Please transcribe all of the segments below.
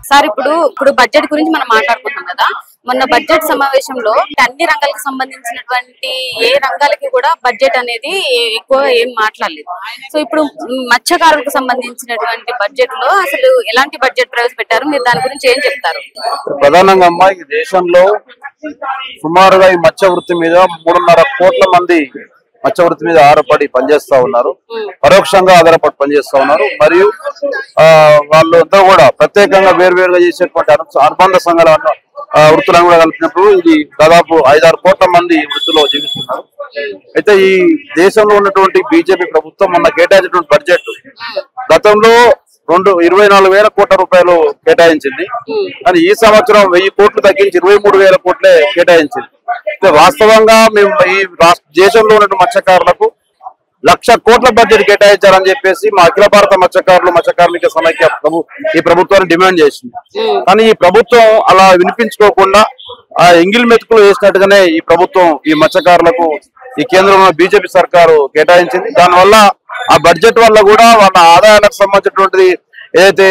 Sir ఇప్పుడు budget గురించి మనం మాట్లాడుకుంటాం కదా. మొన్న బడ్జెట్ సమావేశంలో అన్ని రంగాలకు సంబంధించినటువంటి ఏ రంగాలకి కూడా బడ్జెట్ అనేది ఎక్కువ ఏం మాట్లాడలేదు. సో ఇప్పుడు మత్స్యకారులకు సంబంధించినటువంటి బడ్జెట్ లో అసలు ఎలాంటి బడ్జెట్ ప్రవేశపెట్టారు, మీరు దాని గురించి ఏం చెప్తారు? ప్రధానంగా అమ్మా, ఈ దేశంలో సుమారుగా ఈ మత్స్య వృత్తి మీద 3.5 కోట్ల మంది మత్స్య వృత్తి మీద ఆధారపడి పనిచేస్తా ఉన్నారు, పరోక్షంగా ఆధారపడి పనిచేస్తా ఉన్నారు. మరియు వాళ్ళంతా కూడా ప్రత్యేకంగా వేరువేరుగా చేసేటువంటి అనుబంధ సంఘాల వృత్తులను కూడా కలిపినప్పుడు ఇది దాదాపు 5-6 కోట్ల మంది వృత్తిలో జీవిస్తున్నారు. అయితే ఈ దేశంలో ఉన్నటువంటి బీజేపీ ప్రభుత్వం మొన్న కేటాయించినటువంటి బడ్జెట్ గతంలో 24,000 కోట్ల రూపాయలు కేటాయించింది. కానీ ఈ సంవత్సరం 1000 కోట్లు తగ్గించి 23,000 కోట్లే కేటాయించింది. వాస్తవంగా మేము ఈ దేశంలో ఉన్న మత్స్యకారులకు 1,00,000 కోట్ల బడ్జెట్ కేటాయించాలని చెప్పేసి మా అఖిల భారత మత్స్య కార్మిక సమైక్య ఈ ప్రభుత్వాన్ని డిమాండ్ చేసింది. కానీ ఈ ప్రభుత్వం అలా వినిపించుకోకుండా ఆ ఎంగిల్ మెతుకులు వేసినట్టుగానే ఈ ప్రభుత్వం ఈ మత్స్యకారులకు ఈ కేంద్రంలో బీజేపీ సర్కారు కేటాయించింది. దానివల్ల ఆ బడ్జెట్ వల్ల కూడా వాళ్ళ ఆదాయాలకు సంబంధించినటువంటిది ఏదైతే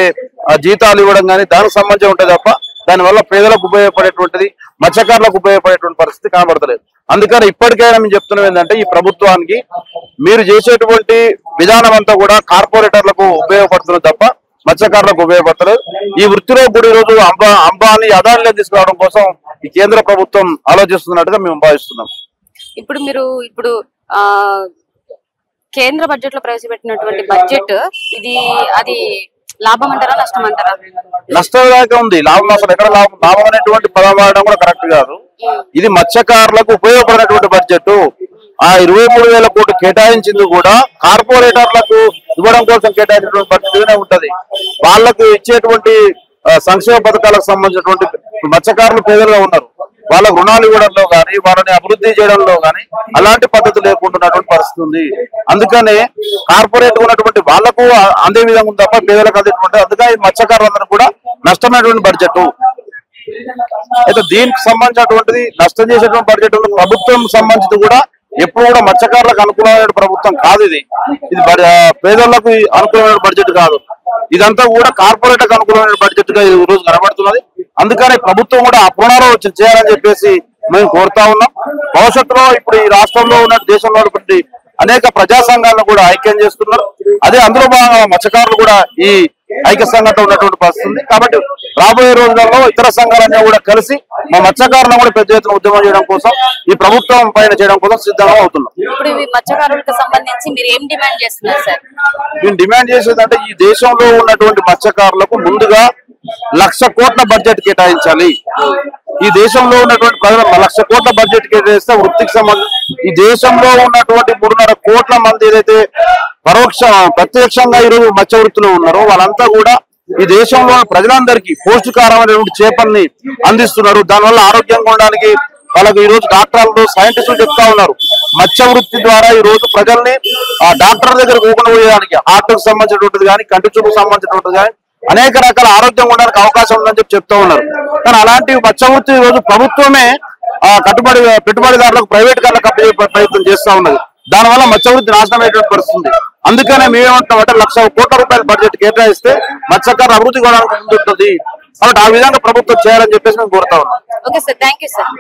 జీతాలు ఇవ్వడం కానీ దానికి సంబంధించి ఉంటుంది తప్ప దానివల్ల పేదలకు ఉపయోగపడేటువంటిది, మత్స్యకారులకు ఉపయోగపడేటువంటి పరిస్థితి కనబడతలేదు. అందుకని ఇప్పటికైనా మేము చెప్తున్నాం ఏంటంటే ఈ ప్రభుత్వానికి మీరు చేసేటువంటి విధానం అంతా కూడా కార్పొరేటర్లకు ఉపయోగపడుతున్నది తప్ప మత్స్యకారులకు ఉపయోగపడతలేదు. ఈ వృత్తిలో కూడా ఈరోజు అంబానీ అదానిలో తీసుకురావడం కోసం ఈ కేంద్ర ప్రభుత్వం ఆలోచిస్తున్నట్టుగా మేము భావిస్తున్నాం. ఇప్పుడు కేంద్ర బడ్జెట్ లో ప్రవేశపెట్టినటువంటి బడ్జెట్ అది లాభం అంటారా, నష్టం అంటారా? నష్టదాయక ఉంది. లాభం అసలు ఎక్కడ లాభం అనేటువంటి పదం వాడడం కూడా కరెక్ట్ కాదు. ఇది మత్స్యకారులకు ఉపయోగపడినటువంటి బడ్జెట్. ఆ 23,000 కోట్లు కేటాయించింది కూడా కార్పొరేటర్లకు ఇవ్వడం కోసం కేటాయించినటువంటి బడ్జెట్ ఉంటది. వాళ్లకు ఇచ్చేటువంటి సంక్షేమ పథకాలకు సంబంధించినటువంటి మత్స్యకారులు పేదలుగా ఉన్నారు, వాళ్ళకు రుణాలు ఇవ్వడంలో కానీ వాళ్ళని అభివృద్ధి చేయడంలో కానీ అలాంటి పద్ధతి లేకుంటున్నటువంటి పరిస్థితి ఉంది. అందుకనే కార్పొరేట్ ఉన్నటువంటి వాళ్లకు అందే విధంగా ఉంది తప్ప పేదలకు అందేటువంటి, అందుకని మత్స్యకారులందరూ కూడా నష్టమైనటువంటి బడ్జెట్. అయితే దీనికి సంబంధించినటువంటిది నష్టం చేసేటువంటి బడ్జెట్ ప్రభుత్వం సంబంధించి కూడా ఎప్పుడు కూడా మత్స్యకారులకు అనుకూలమైన ప్రభుత్వం కాదు. ఇది పేదలకు అనుకూలమైన బడ్జెట్ కాదు. ఇదంతా కూడా కార్పొరేట్లకు అనుకూలమైన బడ్జెట్ గా ఈ రోజు కనబడుతున్నది. అందుకని ప్రభుత్వం కూడా ఆ పునరాలోచన చేయాలని చెప్పేసి మేము కోరుతా ఉన్నాం. భవిష్యత్తులో ఇప్పుడు ఈ రాష్ట్రంలో ఉన్న దేశంలో ఉన్నటువంటి అనేక ప్రజా సంఘాలను కూడా ఐక్యం చేస్తున్నారు. అదే అందులో భాగంగా మత్స్యకారులు కూడా ఈ ఐక్య సంఘంతో ఉన్నటువంటి పరిస్థితి ఉంది. కాబట్టి రాబోయే రోజులలో ఇతర సంఘాలన్నీ కూడా కలిసి మా మత్స్యకారులను కూడా పెద్ద ఎత్తున ఉద్యమం చేయడం కోసం ఈ ప్రభుత్వం పైన చేయడం కోసం సిద్ధంగా అవుతున్నాం. ఇప్పుడు ఈ మత్స్యకారులకు సంబంధించి మీరు ఏం డిమాండ్ చేస్తున్నారు సార్? మేము డిమాండ్ చేసేదంటే ఈ దేశంలో ఉన్నటువంటి మత్స్యకారులకు ముందుగా 1,00,000 కోట్ల బడ్జెట్ కేటాయించాలి. ఈ దేశంలో ఉన్నటువంటి ప్రజలు 1,00,000 కోట్ల బడ్జెట్ కేటాయిస్తే వృత్తికి సంబంధించి ఈ దేశంలో ఉన్నటువంటి 3.5 కోట్ల మంది ఏదైతే ప్రత్యక్షంగా ఈరోజు మత్స్య వృత్తిలో ఉన్నారో వాళ్ళంతా కూడా ఈ దేశంలో ప్రజలందరికీ పౌష్టికారమైనటువంటి చేపల్ని అందిస్తున్నారు. దానివల్ల ఆరోగ్యంగా ఉండడానికి వాళ్ళకి ఈ రోజు డాక్టర్లు సైంటిస్టులు చెప్తా ఉన్నారు. మత్స్య వృత్తి ద్వారా ఈ రోజు ప్రజల్ని ఆ డాక్టర్ దగ్గర ఊకుండా పోయేదానికి హార్ట్ కు సంబంధించినటువంటిది కానీ కంటి చూపుకు సంబంధించినటువంటిది కానీ అనేక రకాల ఆరోగ్యంగా ఉండడానికి అవకాశం ఉందని చెప్తా ఉన్నారు. కానీ అలాంటి మత్స్య వృత్తి ఈ రోజు ప్రభుత్వమే పెట్టుబడిదారులకు ప్రైవేట్ కళ్ళకు అప్పచెప్పే ప్రయత్నం చేస్తా ఉన్నది. దానివల్ల మత్స్య వృత్తి నాశనమైనటువంటి పరిస్థితుంది. అందుకనే మేమేమంటామంటే 1,00,000 కోట్ల రూపాయల బడ్జెట్ కేటాయిస్తే మత్స్యకారులు అభివృద్ధి కావడానికి ముందుంటుంది. కాబట్టి ఆ విధంగా ప్రభుత్వం చేయాలని చెప్పేసి మేము కోరుతా ఉన్నాం. Okay sir, thank you sir.